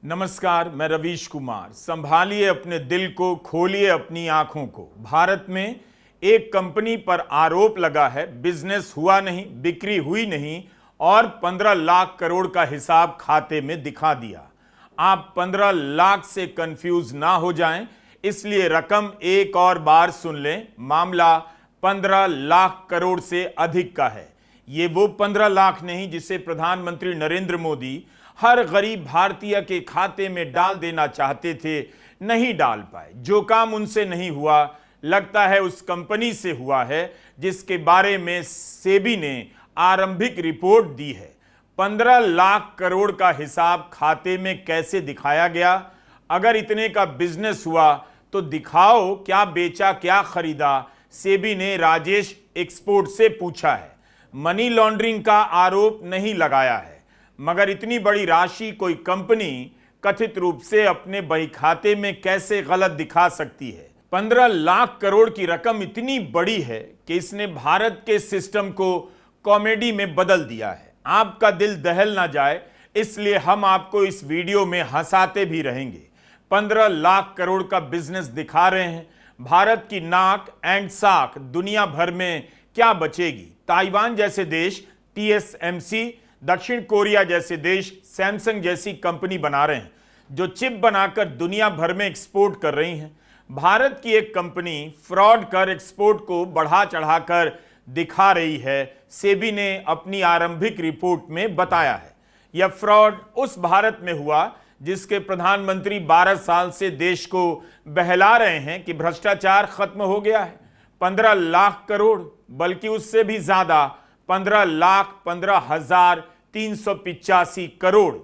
नमस्कार, मैं रवीश कुमार। संभालिए अपने दिल को, खोलिए अपनी आंखों को। भारत में एक कंपनी पर आरोप लगा है, बिजनेस हुआ नहीं, बिक्री हुई नहीं और 15 लाख करोड़ का हिसाब खाते में दिखा दिया। आप 15 लाख से कंफ्यूज ना हो जाएं, इसलिए रकम एक और बार सुन लें। मामला 15 लाख करोड़ से अधिक का है। ये वो 15 लाख नहीं जिसे प्रधानमंत्री नरेंद्र मोदी हर गरीब भारतीय के खाते में डाल देना चाहते थे, नहीं डाल पाए। जो काम उनसे नहीं हुआ, लगता है उस कंपनी से हुआ है जिसके बारे में सेबी ने आरंभिक रिपोर्ट दी है। 15 लाख करोड़ का हिसाब खाते में कैसे दिखाया गया? अगर इतने का बिजनेस हुआ तो दिखाओ, क्या बेचा, क्या खरीदा? सेबी ने राजेश एक्सपोर्ट से पूछा है। मनी लॉन्ड्रिंग का आरोप नहीं लगाया है, मगर इतनी बड़ी राशि कोई कंपनी कथित रूप से अपने बही खाते में कैसे गलत दिखा सकती है? 15 लाख करोड़ की रकम इतनी बड़ी है कि इसने भारत के सिस्टम को कॉमेडी में बदल दिया है। आपका दिल दहल ना जाए, इसलिए हम आपको इस वीडियो में हंसाते भी रहेंगे। 15 लाख करोड़ का बिजनेस दिखा रहे हैं। भारत की नाक एंड साख दुनिया भर में क्या बचेगी? ताइवान जैसे देश TSMC, दक्षिण कोरिया जैसे देश सैमसंग जैसी कंपनी बना रहे हैं जो चिप बनाकर दुनिया भर में एक्सपोर्ट कर रही हैं। भारत की एक कंपनी फ्रॉड कर एक्सपोर्ट को बढ़ा चढ़ाकर दिखा रही है, सेबी ने अपनी आरंभिक रिपोर्ट में बताया है। यह फ्रॉड उस भारत में हुआ जिसके प्रधानमंत्री 12 साल से देश को बहला रहे हैं कि भ्रष्टाचार खत्म हो गया है। 15 लाख करोड़, बल्कि उससे भी ज्यादा, 15,15,385 करोड़।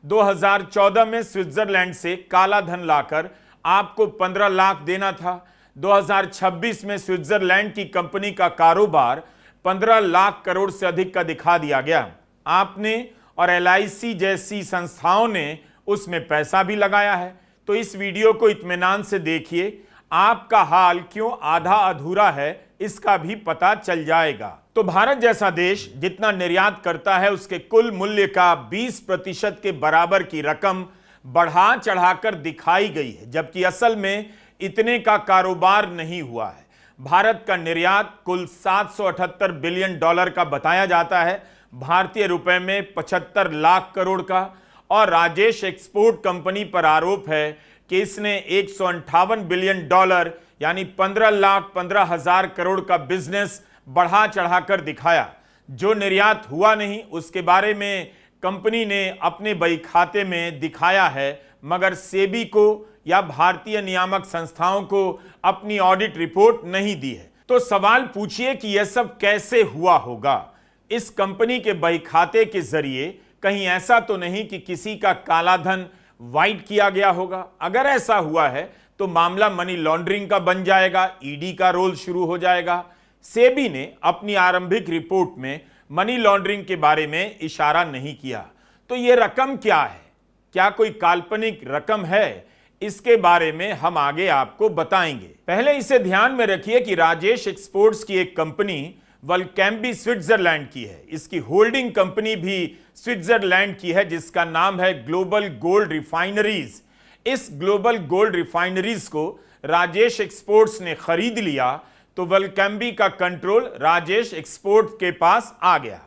2014 में स्विट्जरलैंड से काला धन लाकर आपको 15 लाख देना था। 2026 में स्विट्जरलैंड की कंपनी का कारोबार 15 लाख करोड़ से अधिक का दिखा दिया गया। आपने और LIC जैसी संस्थाओं ने उसमें पैसा भी लगाया है। तो इस वीडियो को इत्मीनान से देखिए, आपका हाल क्यों आधा अधूरा है इसका भी पता चल जाएगा। तो भारत जैसा देश जितना निर्यात करता है उसके कुल मूल्य का 20% के बराबर की रकम बढ़ा चढ़ाकर दिखाई गई है, जबकि असल में इतने का कारोबार नहीं हुआ है। भारत का निर्यात कुल $778 बिलियन का बताया जाता है, भारतीय रुपए में 75 लाख करोड़ का। और राजेश एक्सपोर्ट कंपनी पर आरोप है कि इसने $158 बिलियन यानी 15,15,000 करोड़ का बिजनेस बढ़ा चढ़ाकर दिखाया। जो निर्यात हुआ नहीं उसके बारे में कंपनी ने अपने बही खाते में दिखाया है, मगर सेबी को या भारतीय नियामक संस्थाओं को अपनी ऑडिट रिपोर्ट नहीं दी है। तो सवाल पूछिए कि यह सब कैसे हुआ होगा? इस कंपनी के बही खाते के जरिए कहीं ऐसा तो नहीं कि किसी का काला धन वाइट किया गया होगा? अगर ऐसा हुआ है तो मामला मनी लॉन्ड्रिंग का बन जाएगा, ED का रोल शुरू हो जाएगा। सेबी ने अपनी आरंभिक रिपोर्ट में मनी लॉन्ड्रिंग के बारे में इशारा नहीं किया। तो यह रकम क्या है? क्या कोई काल्पनिक रकम है? इसके बारे में हम आगे आपको बताएंगे। पहले इसे ध्यान में रखिए कि राजेश एक्सपोर्ट्स की एक कंपनी वल्कैम्बी स्विट्जरलैंड की है। इसकी होल्डिंग कंपनी भी स्विट्जरलैंड की है जिसका नाम है ग्लोबल गोल्ड रिफाइनरीज। इस ग्लोबल गोल्ड रिफाइनरीज को राजेश एक्सपोर्ट्स ने खरीद लिया तो वल्कैम्बी का कंट्रोल राजेश एक्सपोर्ट के पास आ गया।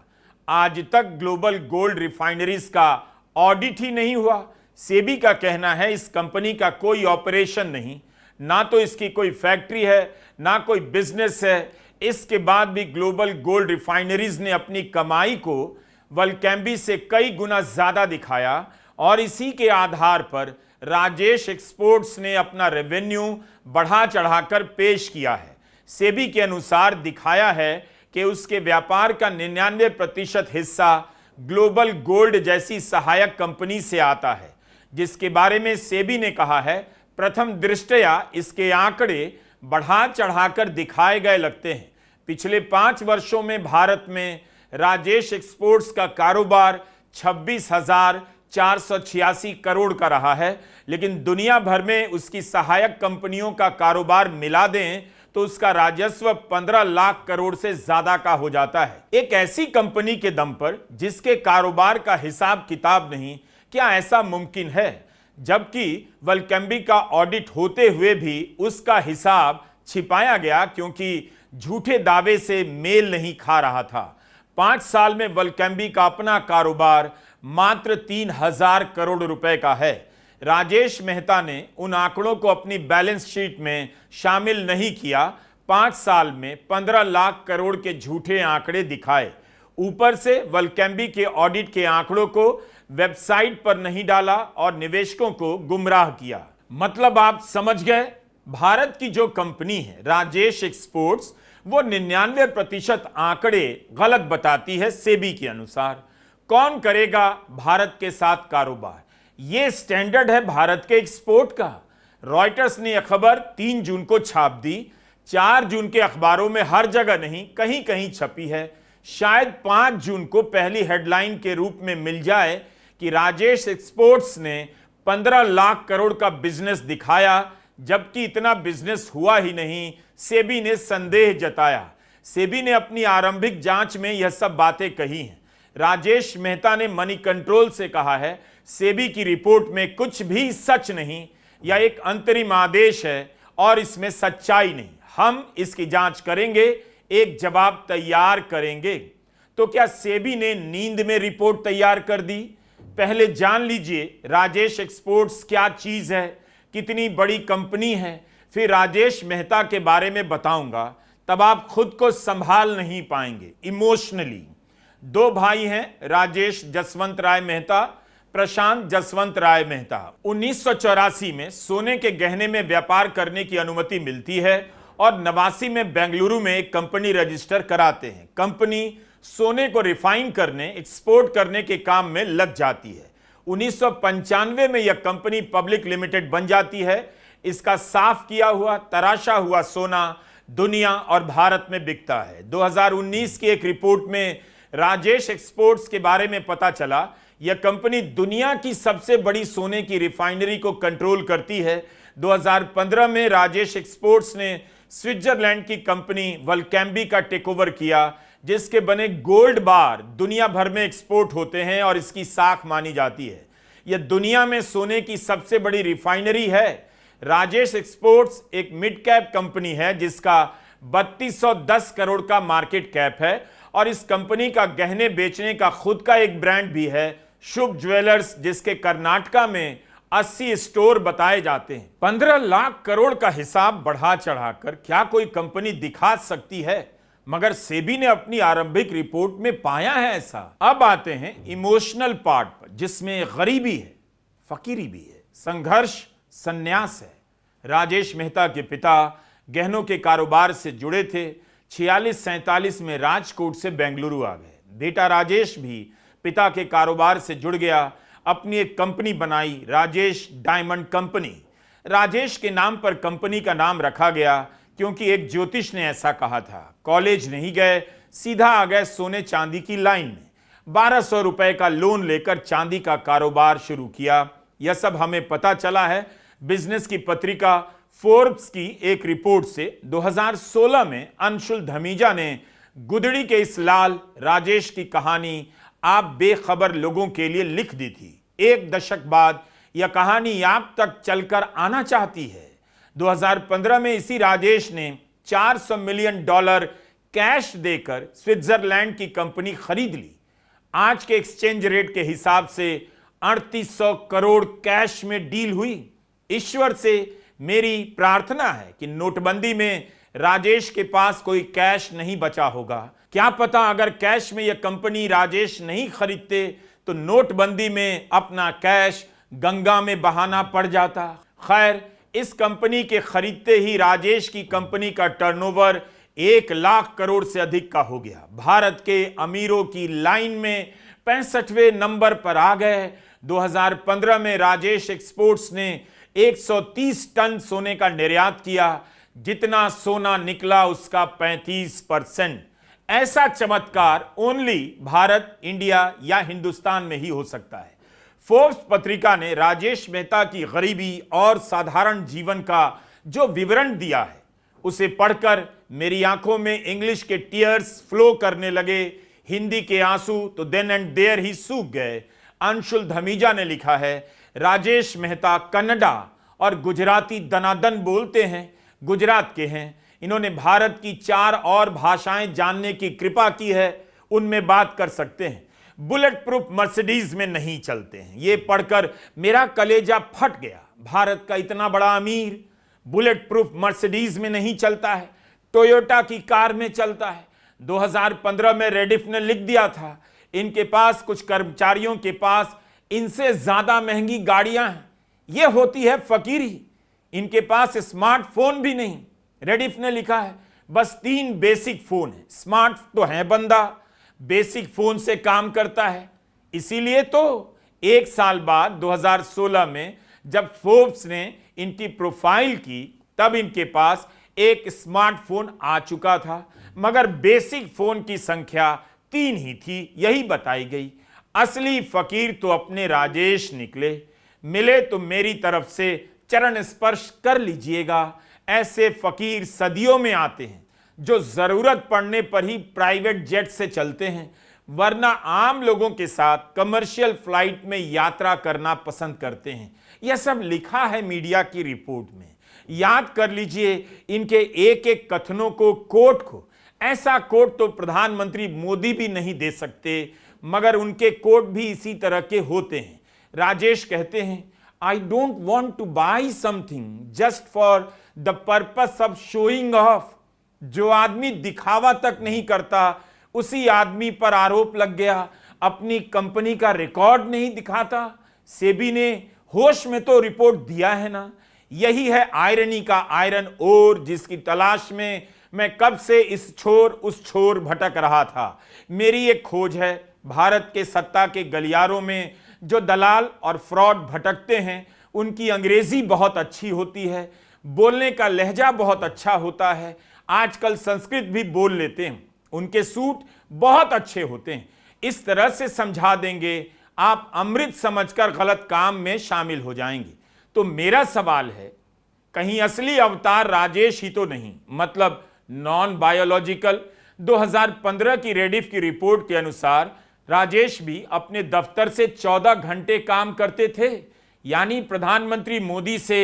आज तक ग्लोबल गोल्ड रिफाइनरीज का ऑडिट ही नहीं हुआ। सेबी का कहना है इस कंपनी का कोई ऑपरेशन नहीं, ना तो इसकी कोई फैक्ट्री है, ना कोई बिजनेस है। इसके बाद भी ग्लोबल गोल्ड रिफाइनरीज ने अपनी कमाई को वल्कैम्बी से कई गुना ज्यादा दिखाया और इसी के आधार पर राजेश एक्सपोर्ट्स ने अपना रेवेन्यू बढ़ा चढ़ाकर पेश किया है। सेबी के अनुसार दिखाया है कि उसके व्यापार का 99% हिस्सा ग्लोबल गोल्ड जैसी सहायक कंपनी से आता है, जिसके बारे में सेबी ने कहा है प्रथम दृष्टया इसके आंकड़े बढ़ा चढ़ाकर दिखाए गए लगते हैं। पिछले 5 वर्षों में भारत में राजेश एक्सपोर्ट्स का कारोबार 26,486 करोड़ का रहा है, लेकिन दुनिया भर में उसकी सहायक कंपनियों का कारोबार मिला दें तो उसका राजस्व 15 लाख करोड़ से ज्यादा का हो जाता है। एक ऐसी कंपनी के दम पर जिसके कारोबार का हिसाब किताब नहीं, क्या ऐसा मुमकिन है? जबकि वल्केंबी का ऑडिट होते हुए भी उसका हिसाब छिपाया गया क्योंकि झूठे दावे से मेल नहीं खा रहा था। 5 साल में वल्केंबी का अपना कारोबार मात्र 3,000 करोड़ रुपए का है। राजेश मेहता ने उन आंकड़ों को अपनी बैलेंस शीट में शामिल नहीं किया। 5 साल में 15 लाख करोड़ के झूठे आंकड़े दिखाए। ऊपर से वल्केंबी के ऑडिट के आंकड़ों को वेबसाइट पर नहीं डाला और निवेशकों को गुमराह किया। मतलब आप समझ गए, भारत की जो कंपनी है राजेश एक्सपोर्ट्स, वो 99% आंकड़े गलत बताती है सेबी के अनुसार। कौन करेगा भारत के साथ कारोबार? ये स्टैंडर्ड है भारत के एक्सपोर्ट का। रॉयटर्स ने यह खबर 3 जून को छाप दी। 4 जून के अखबारों में हर जगह नहीं, कहीं कहीं छपी है। शायद 5 जून को पहली हेडलाइन के रूप में मिल जाए कि राजेश एक्सपोर्ट्स ने 15 लाख करोड़ का बिजनेस दिखाया, जबकि इतना बिजनेस हुआ ही नहीं। सेबी ने संदेह जताया। सेबी ने अपनी आरंभिक जांच में यह सब बातें कही हैं। राजेश मेहता ने मनी कंट्रोल से कहा है सेबी की रिपोर्ट में कुछ भी सच नहीं, या एक अंतरिम आदेश है और इसमें सच्चाई नहीं। हम इसकी जांच करेंगे, एक जवाब तैयार करेंगे। तो क्या सेबी ने नींद में रिपोर्ट तैयार कर दी? पहले जान लीजिए राजेश एक्सपोर्ट्स क्या चीज है, कितनी बड़ी कंपनी है, फिर राजेश मेहता के बारे में बताऊंगा। तब आप खुद को संभाल नहीं पाएंगे इमोशनली। 2 भाई हैं, राजेश जसवंत राय मेहता, प्रशांत जसवंत राय मेहता। 1984 में सोने के गहने में व्यापार करने की अनुमति मिलती है और 89 में बेंगलुरु में एक कंपनी रजिस्टर कराते हैं। कंपनी सोने को रिफाइन करने, एक्सपोर्ट करने के काम में लग जाती है। 1995 में यह कंपनी पब्लिक लिमिटेड बन जाती है। इसका साफ किया हुआ, तराशा हुआ सोना दुनिया और भारत में बिकता है। 2019 की एक रिपोर्ट में राजेश एक्सपोर्ट्स के बारे में पता चला यह कंपनी दुनिया की सबसे बड़ी सोने की रिफाइनरी को कंट्रोल करती है। 2015 में राजेश एक्सपोर्ट्स ने स्विट्जरलैंड की कंपनी वल्केंबी का टेकओवर किया, जिसके बने गोल्ड बार दुनिया भर में एक्सपोर्ट होते हैं और इसकी साख मानी जाती है। यह दुनिया में सोने की सबसे बड़ी रिफाइनरी है। राजेश एक्सपोर्ट्स एक मिड कैप कंपनी है जिसका 3210 करोड़ का मार्केट कैप है और इस कंपनी का गहने बेचने का खुद का एक ब्रांड भी है, शुभ ज्वेलर्स, जिसके कर्नाटका में 80 स्टोर बताए जाते हैं। 15 लाख करोड़ का हिसाब बढ़ा चढ़ाकर क्या कोई कंपनी दिखा सकती है? मगर सेबी ने अपनी आरंभिक रिपोर्ट में पाया है ऐसा। अब आते हैं इमोशनल पार्ट पर, जिसमें गरीबी है, फकीरी भी है, संघर्ष, संन्यास है। राजेश मेहता के पिता गहनों के कारोबार से जुड़े थे। 46-47 में राजकोट से बेंगलुरु आ गए। बेटा राजेश भी पिता के कारोबार से जुड़ गया, अपनी एक कंपनी बनाई, राजेश डायमंड कंपनी। राजेश के नाम पर कंपनी का नाम रखा गया क्योंकि एक ज्योतिष ने ऐसा कहा था। कॉलेज नहीं गए, सीधा आ गए सोने चांदी की लाइन में। 1200 रुपए का लोन लेकर चांदी का कारोबार शुरू किया। यह सब हमें पता चला है बिजनेस की पत्रिका फोर्ब्स की एक रिपोर्ट से। 2016 में अंशुल धमीजा ने गुदड़ी के इस लाल राजेश की कहानी आप बेखबर लोगों के लिए लिख दी थी। 1 दशक बाद यह कहानी आप तक चलकर आना चाहती है। 2015 में इसी राजेश ने $400 मिलियन कैश देकर स्विट्जरलैंड की कंपनी खरीद ली। आज के एक्सचेंज रेट के हिसाब से 3800 करोड़ कैश में डील हुई। ईश्वर से मेरी प्रार्थना है कि नोटबंदी में राजेश के पास कोई कैश नहीं बचा होगा। क्या पता अगर कैश में यह कंपनी राजेश नहीं खरीदते तो नोटबंदी में अपना कैश गंगा में बहाना पड़ जाता। खैर, इस कंपनी के खरीदते ही राजेश की कंपनी का टर्नओवर 1 लाख करोड़ से अधिक का हो गया। भारत के अमीरों की लाइन में 65वें नंबर पर आ गए। 2015 में राजेश एक्सपोर्ट्स ने 130 टन सोने का निर्यात किया। जितना सोना निकला उसका 35%। ऐसा चमत्कार ओनली भारत, इंडिया या हिंदुस्तान में ही हो सकता है। फोर्ब्स पत्रिका ने राजेश मेहता की गरीबी और साधारण जीवन का जो विवरण दिया है उसे पढ़कर मेरी आंखों में इंग्लिश के टीयर्स फ्लो करने लगे, हिंदी के आंसू तो देन एंड देयर ही सूख गए। अंशुल धमीजा ने लिखा है, राजेश मेहता कन्नड़ा और गुजराती दनादन बोलते हैं, गुजरात के हैं। इन्होंने भारत की 4 और भाषाएं जानने की कृपा की है, उनमें बात कर सकते हैं। बुलेट प्रूफ मर्सिडीज में नहीं चलते हैं। यह पढ़कर मेरा कलेजा फट गया। भारत का इतना बड़ा अमीर बुलेट प्रूफ मर्सिडीज में नहीं चलता है, टोयोटा की कार में चलता है। 2015 में रेडिफ ने लिख दिया था, इनके पास, कुछ कर्मचारियों के पास इनसे ज्यादा महंगी गाड़ियां हैं। यह होती है फकीरी। इनके पास स्मार्टफोन भी नहीं। रेडिफ ने लिखा है बस 3 बेसिक फोन है। स्मार्ट तो है बंदा, बेसिक फोन से काम करता है। इसीलिए तो 1 साल बाद 2016 में जब फोर्ब्स ने इनकी प्रोफाइल की, तब इनके पास एक स्मार्टफोन आ चुका था, मगर बेसिक फोन की संख्या 3 ही थी, यही बताई गई। असली फकीर तो अपने राजेश निकले। मिले तो मेरी तरफ से चरण स्पर्श कर लीजिएगा। ऐसे फकीर सदियों में आते हैं जो जरूरत पड़ने पर ही प्राइवेट जेट से चलते हैं, वरना आम लोगों के साथ कमर्शियल फ्लाइट में यात्रा करना पसंद करते हैं। यह सब लिखा है मीडिया की रिपोर्ट में। याद कर लीजिए इनके एक एक कथनों को, कोट को। ऐसा कोट तो प्रधानमंत्री मोदी भी नहीं दे सकते, मगर उनके कोट भी इसी तरह के होते हैं। राजेश कहते हैं, I don't want two by something just for the purpose of showing off. जो आदमी दिखावा तक नहीं करता, उसी आदमी पर आरोप लग गया अपनी कंपनी का रिकॉर्ड नहीं दिखाता। सेबी ने होश में तो रिपोर्ट दिया है ना। यही है आयरनी का आयरन ओर, जिसकी तलाश में मैं कब से इस छोर उस छोर भटक रहा था। मेरी एक खोज है, भारत के सत्ता के गलियारों में जो दलाल और फ्रॉड भटकते हैं, उनकी अंग्रेजी बहुत अच्छी होती है, बोलने का लहजा बहुत अच्छा होता है, आजकल संस्कृत भी बोल लेते हैं, उनके सूट बहुत अच्छे होते हैं। इस तरह से समझा देंगे, आप अमृत समझकर गलत काम में शामिल हो जाएंगे। तो मेरा सवाल है, कहीं असली अवतार राजेश ही तो नहीं, मतलब नॉन बायोलॉजिकल। 2015 की रेडिफ की रिपोर्ट के अनुसार राजेश भी अपने दफ्तर से 14 घंटे काम करते थे, यानी प्रधानमंत्री मोदी से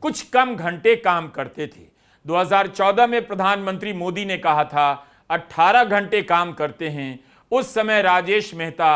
कुछ कम घंटे काम करते थे। 2014 में प्रधानमंत्री मोदी ने कहा था 18 घंटे काम करते हैं। उस समय राजेश मेहता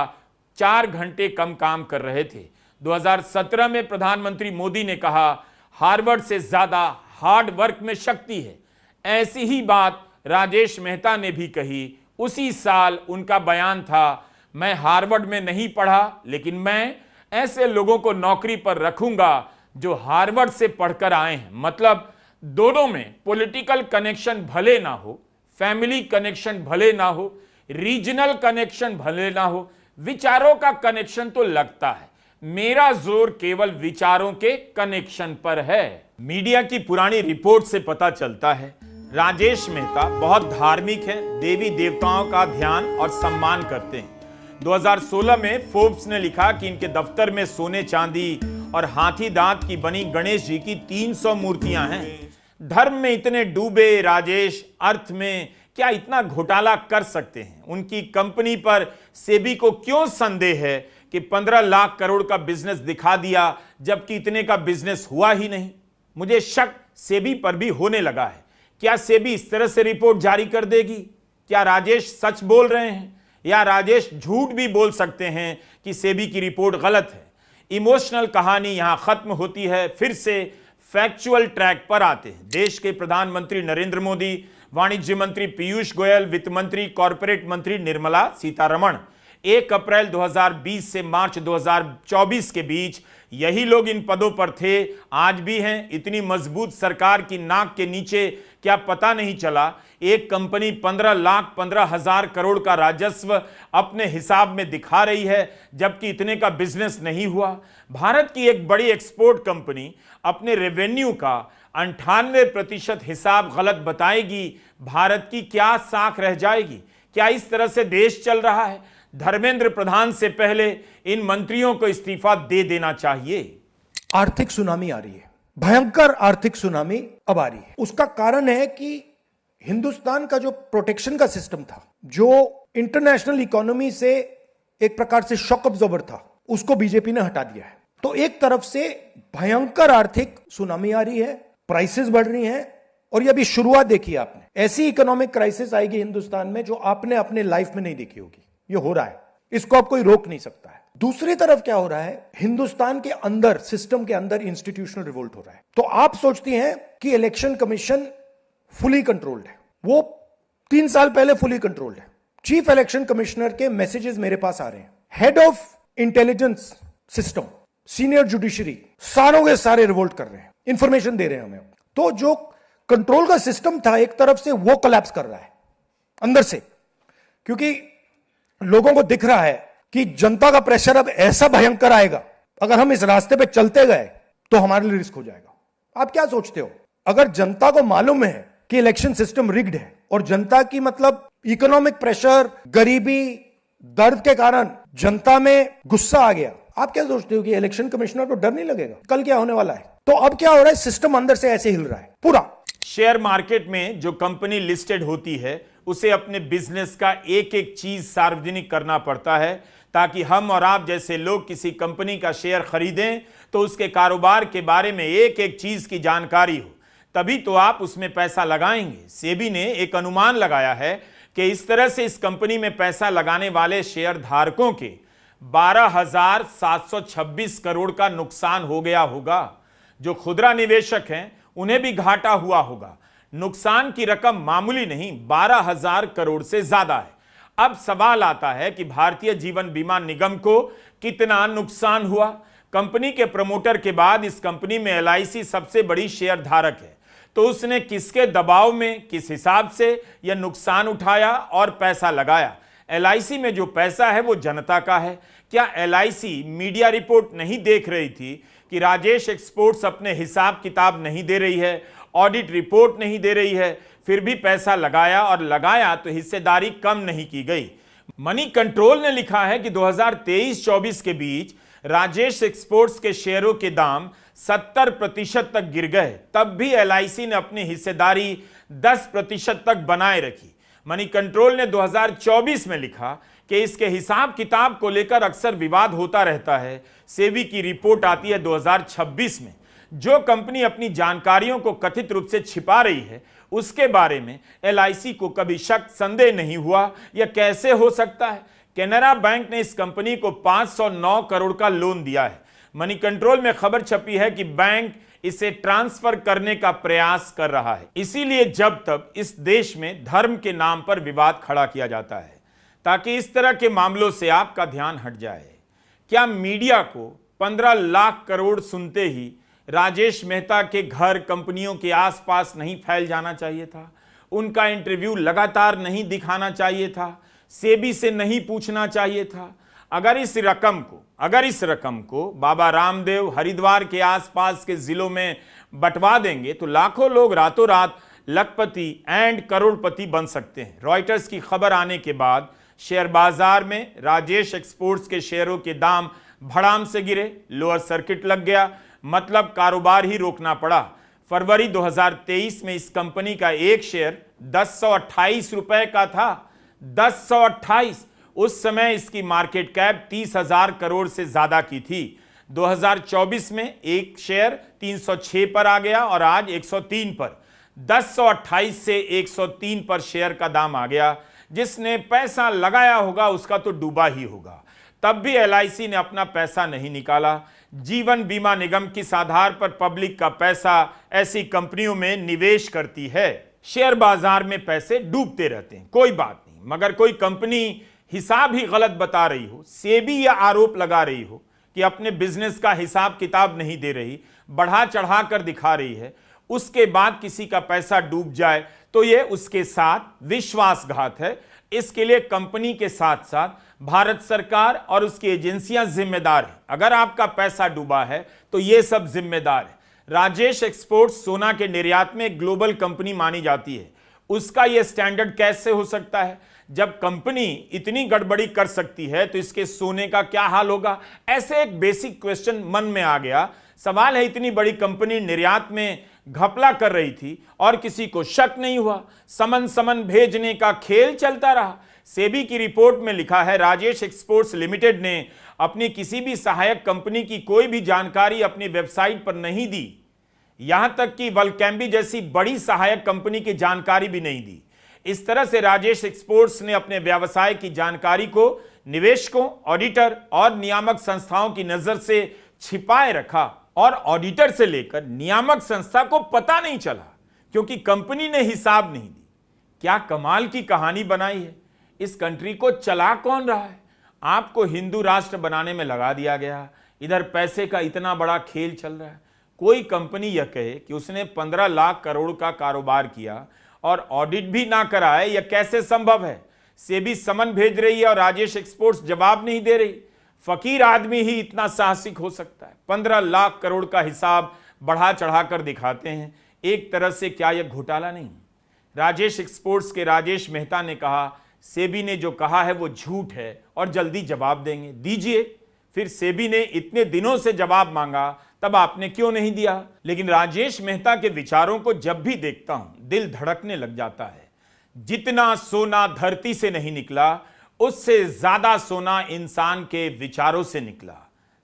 4 घंटे कम काम कर रहे थे। 2017 में प्रधानमंत्री मोदी ने कहा, हार्वर्ड से ज्यादा हार्ड वर्क में शक्ति है। ऐसी ही बात राजेश मेहता ने भी कही। उसी साल उनका बयान था, मैं हार्वर्ड में नहीं पढ़ा, लेकिन मैं ऐसे लोगों को नौकरी पर रखूंगा जो हार्वर्ड से पढ़कर आए हैं। मतलब दोनों में पॉलिटिकल कनेक्शन भले ना हो, फैमिली कनेक्शन भले ना हो, रीजनल कनेक्शन भले ना हो, विचारों का कनेक्शन तो लगता है। मेरा जोर केवल विचारों के कनेक्शन पर है। मीडिया की पुरानी रिपोर्ट से पता चलता है राजेश मेहता बहुत धार्मिक हैं, देवी देवताओं का ध्यान और सम्मान करते हैं। 2016 में फोर्ब्स ने लिखा कि इनके दफ्तर में सोने चांदी और हाथी दांत की बनी गणेश जी की 300 मूर्तियां हैं। धर्म में इतने डूबे राजेश अर्थ में क्या इतना घोटाला कर सकते हैं? उनकी कंपनी पर सेबी को क्यों संदेह है कि 15 लाख करोड़ का बिजनेस दिखा दिया, जबकि इतने का बिजनेस हुआ ही नहीं? मुझे शक सेबी पर भी होने लगा है। क्या सेबी इस तरह से रिपोर्ट जारी कर देगी? क्या राजेश सच बोल रहे हैं, या राजेश झूठ भी बोल सकते हैं कि सेबी की रिपोर्ट गलत है? इमोशनल कहानी यहां खत्म होती है। फिर से फैक्चुअल ट्रैक पर आते हैं। देश के प्रधानमंत्री नरेंद्र मोदी, वाणिज्य मंत्री पीयूष गोयल, वित्त मंत्री कॉर्पोरेट मंत्री निर्मला सीतारमण, 1 अप्रैल 2020 से मार्च 2024 के बीच यही लोग इन पदों पर थे, आज भी हैं। इतनी मजबूत सरकार की नाक के नीचे क्या पता नहीं चला? एक कंपनी 15,15,000 करोड़ का राजस्व अपने हिसाब में दिखा रही है, जबकि इतने का बिजनेस नहीं हुआ। भारत की एक बड़ी एक्सपोर्ट कंपनी अपने रेवेन्यू का 98% हिसाब गलत बताएगी, भारत की क्या साख रह जाएगी? क्या इस तरह से देश चल रहा है? धर्मेंद्र प्रधान से पहले इन मंत्रियों को इस्तीफा दे देना चाहिए। आर्थिक सुनामी आ रही है, भयंकर आर्थिक सुनामी अब आ रही है। उसका कारण है कि हिंदुस्तान का जो प्रोटेक्शन का सिस्टम था, जो इंटरनेशनल इकोनॉमी से एक प्रकार से शॉक अब्जॉर्बर था, उसको बीजेपी ने हटा दिया है। तो एक तरफ से भयंकर आर्थिक सुनामी आ रही है, प्राइसेस बढ़ रही हैं, और ये अभी शुरुआत देखी आपने। ऐसी इकोनॉमिक क्राइसिस आएगी हिंदुस्तान में जो आपने अपने लाइफ में नहीं देखी होगी। ये हो रहा है, इसको अब कोई रोक नहीं सकता है। दूसरी तरफ क्या हो रहा है, हिंदुस्तान के अंदर, सिस्टम के अंदर इंस्टीट्यूशनल रिवोल्ट हो रहा है। तो आप सोचती हैं कि इलेक्शन कमीशन फुली कंट्रोल्ड है, वो 3 साल पहले फुली कंट्रोल्ड है। चीफ इलेक्शन कमिश्नर के मैसेजेस मेरे पास आ रहे हैं, head of intelligence system, senior judiciary, सारों के सारे रिवोल्ट कर रहे हैं, इंफॉर्मेशन दे रहे हैं हमें। तो जो कंट्रोल का सिस्टम था एक तरफ से, वो कोलैप्स कर रहा है अंदर से, क्योंकि लोगों को दिख रहा है कि जनता का प्रेशर अब ऐसा भयंकर आएगा, अगर हम इस रास्ते पे चलते गए तो हमारे लिए रिस्क हो जाएगा। आप क्या सोचते हो, अगर जनता को मालूम है कि इलेक्शन सिस्टम रिग्ड है और जनता की मतलब इकोनॉमिक प्रेशर, गरीबी, दर्द के कारण जनता में गुस्सा आ गया, आप क्या सोचते हो कि इलेक्शन कमिश्नर को डर नहीं लगेगा कल क्या होने वाला है? तो अब क्या हो रहा है, सिस्टम अंदर से ऐसे हिल रहा है पूरा। शेयर मार्केट में जो कंपनी लिस्टेड होती है उसे अपने बिजनेस का एक एक चीज सार्वजनिक करना पड़ता है, ताकि हम और आप जैसे लोग किसी कंपनी का शेयर खरीदें तो उसके कारोबार के बारे में एक एक चीज की जानकारी हो, तभी तो आप उसमें पैसा लगाएंगे। सेबी ने एक अनुमान लगाया है कि इस तरह से इस कंपनी में पैसा लगाने वाले शेयर धारकों के 12,726 करोड़ का नुकसान हो गया होगा। जो खुदरा निवेशक हैं उन्हें भी घाटा हुआ होगा। नुकसान की रकम मामूली नहीं, 12,000 करोड़ से ज्यादा है। अब सवाल आता है कि भारतीय जीवन बीमा निगम को कितना नुकसान हुआ। कंपनी के प्रमोटर के बाद इस कंपनी में LIC सबसे बड़ी शेयर धारक है, तो उसने किसके दबाव में, किस हिसाब से यह नुकसान उठाया और पैसा लगाया। LIC में जो पैसा है वो जनता का है। क्या LIC मीडिया रिपोर्ट नहीं देख रही थी कि राजेश एक्सपोर्ट्स अपने हिसाब किताब नहीं दे रही है, ऑडिट रिपोर्ट नहीं दे रही है, फिर भी पैसा लगाया, और लगाया तो हिस्सेदारी कम नहीं की गई। मनी कंट्रोल ने लिखा है कि 2023-24 के बीच राजेश एक्सपोर्ट्स के शेयरों के दाम 70% तक गिर गए, तब भी LIC ने अपनी हिस्सेदारी 10% तक बनाए रखी। मनी कंट्रोल ने 2024 में लिखा कि इसके हिसाब किताब को लेकर अक्सर विवाद होता रहता है। सेबी की रिपोर्ट आती है 2026 में। जो कंपनी अपनी जानकारियों को कथित रूप से छिपा रही है उसके बारे में LIC को कभी शक संदेह नहीं हुआ। यह कैसे हो सकता है? कैनरा बैंक ने इस कंपनी को 509 करोड़ का लोन दिया है। मनी कंट्रोल में खबर छपी है कि बैंक इसे ट्रांसफर करने का प्रयास कर रहा है। इसीलिए जब तक इस देश में धर्म के नाम पर विवाद खड़ा किया जाता है, ताकि इस तरह के मामलों से आपका ध्यान हट जाए। क्या मीडिया को 15 लाख करोड़ सुनते ही राजेश मेहता के घर, कंपनियों के आसपास नहीं फैल जाना चाहिए था? उनका इंटरव्यू लगातार नहीं दिखाना चाहिए था? सेबी से नहीं पूछना चाहिए था? अगर इस रकम को बाबा रामदेव, हरिद्वार के आसपास के जिलों में बंटवा देंगे तो लाखों लोग रातों रात लखपति एंड करोड़पति बन सकते हैं। रॉयटर्स की खबर आने के बाद शेयर बाजार में राजेश एक्सपोर्ट्स के शेयरों के दाम भड़ाम से गिरे, लोअर सर्किट लग गया, मतलब कारोबार ही रोकना पड़ा। फरवरी 2023 में इस कंपनी का एक शेयर 1028 रुपए का था। 1028। उस समय इसकी मार्केट कैप 30,000 करोड़ से ज्यादा की थी। 2024 में एक शेयर 306 पर आ गया और आज 103 पर। 1028 से 103 पर शेयर का दाम आ गया। जिसने पैसा लगाया होगा उसका तो डूबा ही होगा। तब भी LIC ने अपना पैसा नहीं निकाला। जीवन बीमा निगम किस आधार पर पब्लिक का पैसा ऐसी कंपनियों में निवेश करती है? शेयर बाजार में पैसे डूबते रहते हैं, कोई बात नहीं, मगर कोई कंपनी हिसाब ही गलत बता रही हो, सेबी या आरोप लगा रही हो कि अपने बिजनेस का हिसाब किताब नहीं दे रही, बढ़ा चढ़ा कर दिखा रही है, उसके बाद किसी का पैसा डूब जाए तो यह उसके साथ विश्वासघात है। इसके लिए कंपनी के साथ साथ भारत सरकार और उसकी एजेंसियां जिम्मेदार हैं। अगर आपका पैसा डूबा है तो ये सब जिम्मेदार है। राजेश एक्सपोर्ट्स सोना के निर्यात में ग्लोबल कंपनी मानी जाती है, उसका यह स्टैंडर्ड कैसे हो सकता है? जब कंपनी इतनी गड़बड़ी कर सकती है तो इसके सोने का क्या हाल होगा? ऐसे एक बेसिक क्वेश्चन मन में आ गया। सवाल है, इतनी बड़ी कंपनी निर्यात में घपला कर रही थी और किसी को शक नहीं हुआ, समन भेजने का खेल चलता रहा। सेबी की रिपोर्ट में लिखा है, राजेश एक्सपोर्ट्स लिमिटेड ने अपनी किसी भी सहायक कंपनी की कोई भी जानकारी अपनी वेबसाइट पर नहीं दी। यहां तक कि वल्कैंबी जैसी बड़ी सहायक कंपनी की जानकारी भी नहीं दी। इस तरह से राजेश एक्सपोर्ट्स ने अपने व्यवसाय की जानकारी को निवेशकों, ऑडिटर और नियामक संस्थाओं की नजर से छिपाए रखा और ऑडिटर से लेकर नियामक संस्था को पता नहीं चला क्योंकि कंपनी ने हिसाब नहीं दी। क्या कमाल की कहानी बनाई है। इस कंट्री को चला कौन रहा है? आपको हिंदू राष्ट्र बनाने में लगा दिया गया, इधर पैसे का इतना बड़ा खेल चल रहा है। कोई कंपनी यह कहे कि उसने 15 लाख करोड़ का कारोबार किया और ऑडिट भी ना कराए, यह कैसे संभव है? सेबी समन भेज रही है और राजेश एक्सपोर्ट्स जवाब नहीं दे रही। फकीर आदमी ही इतना साहसिक हो सकता है। 15 लाख करोड़ का हिसाब बढ़ा चढ़ाकर दिखाते हैं। एक तरह से क्या यह घोटाला नहीं? राजेश एक्सपोर्ट्स के राजेश मेहता ने कहा, सेबी ने जो कहा है वो झूठ है और जल्दी जवाब देंगे। दीजिए। फिर सेबी ने इतने दिनों से जवाब मांगा, तब आपने क्यों नहीं दिया? लेकिन राजेश मेहता के विचारों को जब भी देखता हूं दिल धड़कने लग जाता है। जितना सोना धरती से नहीं निकला, उससे ज्यादा सोना इंसान के विचारों से निकला।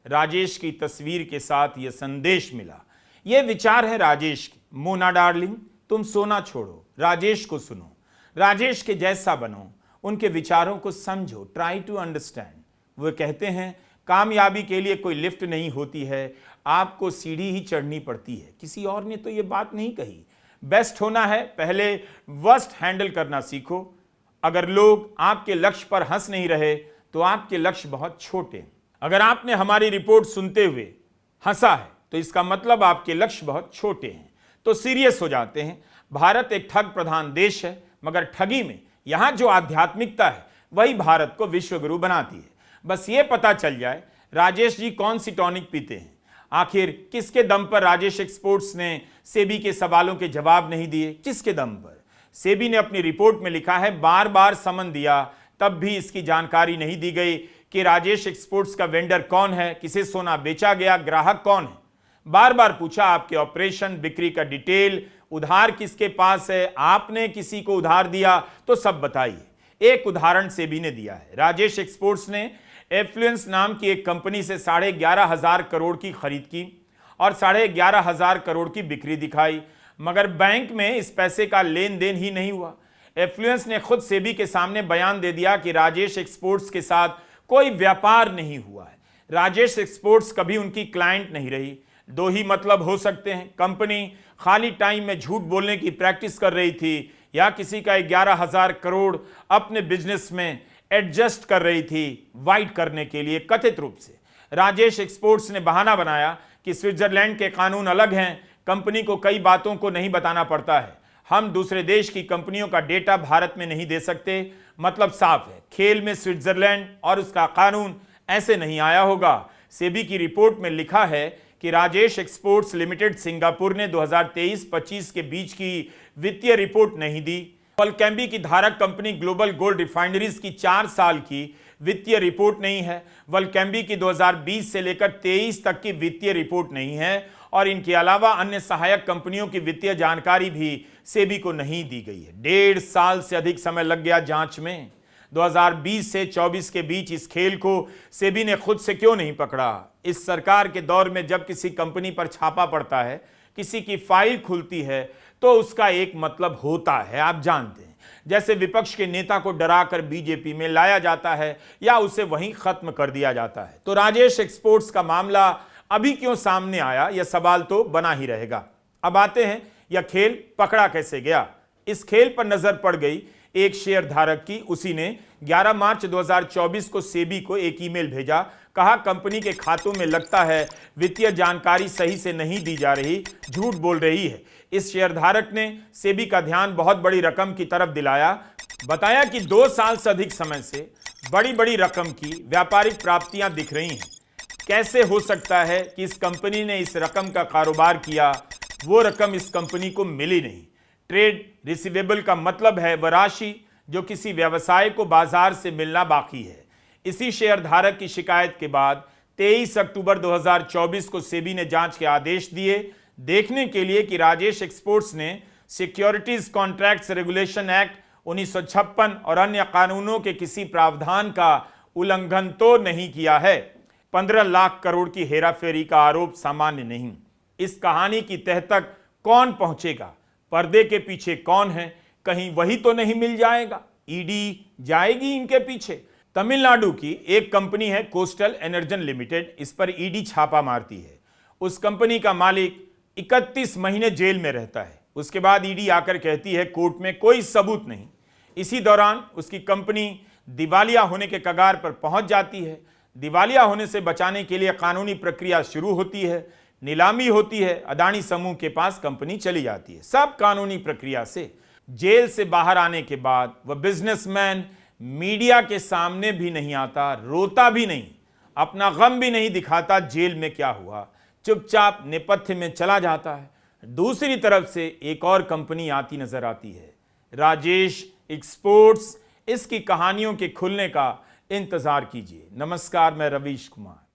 राजेश की तस्वीर के साथ यह संदेश मिला। यह विचार है राजेश की। मोना डार्लिंग, तुम सोना छोड़ो, राजेश को सुनो, राजेश के जैसा बनो, उनके विचारों को समझो, ट्राई टू अंडरस्टैंड। वो कहते हैं, कामयाबी के लिए कोई लिफ्ट नहीं होती है, आपको सीढ़ी ही चढ़नी पड़ती है। किसी और ने तो ये बात नहीं कही। बेस्ट होना है, पहले वर्स्ट हैंडल करना सीखो। अगर लोग आपके लक्ष्य पर हंस नहीं रहे तो आपके लक्ष्य बहुत छोटे हैं। अगर आपने हमारी रिपोर्ट सुनते हुए हंसा है तो इसका मतलब आपके लक्ष्य बहुत छोटे हैं। तो सीरियस हो जाते हैं। भारत एक ठग प्रधान देश है, मगर ठगी में यहां जो आध्यात्मिकता है वही भारत को विश्वगुरु बनाती है। बस ये पता चल जाए राजेश जी कौन सी टॉनिक पीते हैं। आखिर किसके दम पर राजेश एक्सपोर्ट्स ने सेबी के सवालों के जवाब नहीं दिए? किसके दम पर? सेबी ने अपनी रिपोर्ट में लिखा है, बार बार समन दिया तब भी इसकी जानकारी नहीं दी गई कि राजेश एक्सपोर्ट्स का वेंडर कौन है, किसे सोना बेचा गया, ग्राहक कौन है। बार बार पूछा, आपके ऑपरेशन, बिक्री का डिटेल, उधार किसके पास है, आपने किसी को उधार दिया तो सब बताइए। एक उदाहरण सेबी ने दिया है। राजेश एक्सपोर्ट्स ने एफ्लुएंस नाम की एक कंपनी से 11,500 करोड़ की खरीद की और 11,500 करोड़ की बिक्री दिखाई, मगर बैंक में इस पैसे का लेन देन ही नहीं हुआ। एफ्लुएंस ने खुद सेबी के सामने बयान दे दिया कि राजेश एक्सपोर्ट्स के साथ कोई व्यापार नहीं हुआ है। राजेश एक्सपोर्ट्स कभी उनकी क्लाइंट नहीं रही। दो ही मतलब हो सकते हैं, कंपनी खाली टाइम में झूठ बोलने की प्रैक्टिस कर रही थी या किसी का 11,000 करोड़ अपने बिजनेस में एडजस्ट कर रही थी वाइट करने के लिए। कथित रूप से राजेश एक्सपोर्ट्स ने बहाना बनाया कि स्विट्जरलैंड के कानून अलग हैं, कंपनी को कई बातों को नहीं बताना पड़ता है, हम दूसरे देश की कंपनियों का डेटा भारत में नहीं दे सकते। मतलब साफ है, खेल में स्विट्जरलैंड और उसका कानून ऐसे नहीं आया होगा। सेबी की रिपोर्ट में लिखा है कि राजेश एक्सपोर्ट्स लिमिटेड सिंगापुर ने 2023-25 के बीच की वित्तीय रिपोर्ट नहीं दी। वल्कैंबी की धारक कंपनी ग्लोबल गोल्ड रिफाइनरीज की 4 साल की वित्तीय रिपोर्ट नहीं है। वल्कैंबी की 2020 से लेकर 23 तक की वित्तीय रिपोर्ट नहीं है और इनके अलावा अन्य सहायक कंपनियों की वित्तीय जानकारी भी सेबी को नहीं दी गई है। 1.5 साल से अधिक समय लग गया जांच में। 2020 से 24 के बीच इस खेल को सेबी ने खुद से क्यों नहीं पकड़ा? इस सरकार के दौर में जब किसी कंपनी पर छापा पड़ता है, किसी की फाइल खुलती है, तो उसका एक मतलब होता है, आप जानते हैं। जैसे विपक्ष के नेता को डराकर बीजेपी में लाया जाता है या उसे वहीं खत्म कर दिया जाता है। तो राजेश एक्सपोर्ट्स का मामला अभी क्यों सामने आया, यह सवाल तो बना ही रहेगा। अब आते हैं, यह खेल पकड़ा कैसे गया। इस खेल पर नजर पड़ गई एक शेयर धारक की। उसी ने 11 मार्च 2024 को सेबी को एक ईमेल भेजा। कहा, कंपनी के खातों में लगता है वित्तीय जानकारी सही से नहीं दी जा रही, झूठ बोल रही है। इस शेयरधारक ने सेबी का ध्यान बहुत बड़ी रकम की तरफ दिलाया। बताया कि 2 साल से अधिक समय से बड़ी बड़ी रकम की व्यापारिक प्राप्तियां दिख रही हैं। कैसे हो सकता है कि इस कंपनी ने इस रकम का कारोबार किया, वो रकम इस कंपनी को मिली नहीं। ट्रेड रिसीवेबल का मतलब है वह राशि जो किसी व्यवसाय को बाजार से मिलना बाकी है। इसी शेयरधारक की शिकायत के बाद 23 अक्टूबर 2024 को सेबी ने जांच के आदेश दिए, देखने के लिए कि राजेश एक्सपोर्ट्स ने सिक्योरिटीज कॉन्ट्रैक्ट्स रेगुलेशन एक्ट 1956 और अन्य कानूनों के किसी प्रावधान का उल्लंघन तो नहीं किया है। 15 लाख करोड़ की हेराफेरी का आरोप सामान्य नहीं। इस कहानी की तह तक कौन पहुंचेगा, पर्दे के पीछे कौन है, कहीं वही तो नहीं मिल जाएगा। ईडी जाएगी इनके पीछे। तमिलनाडु की एक कंपनी है कोस्टल एनर्जन लिमिटेड, इस पर ईडी छापा मारती है। उस कंपनी का मालिक 31 महीने जेल में रहता है। उसके बाद ईडी आकर कहती है कोर्ट में कोई सबूत नहीं। इसी दौरान उसकी कंपनी दिवालिया होने के कगार पर पहुंच जाती है। दिवालिया होने से बचाने के लिए कानूनी प्रक्रिया शुरू होती है, नीलामी होती है, अदानी समूह के पास कंपनी चली जाती है। सब कानूनी प्रक्रिया से जेल से बाहर आने के बाद वह बिजनेसमैन मीडिया के सामने भी नहीं आता, रोता भी नहीं, अपना गम भी नहीं दिखाता जेल में क्या हुआ, चुपचाप नेपथ्य में चला जाता है। दूसरी तरफ से एक और कंपनी आती नजर आती है, राजेश एक्सपोर्ट्स। इसकी कहानियों के खुलने का इंतजार कीजिए। नमस्कार, मैं रवीश कुमार।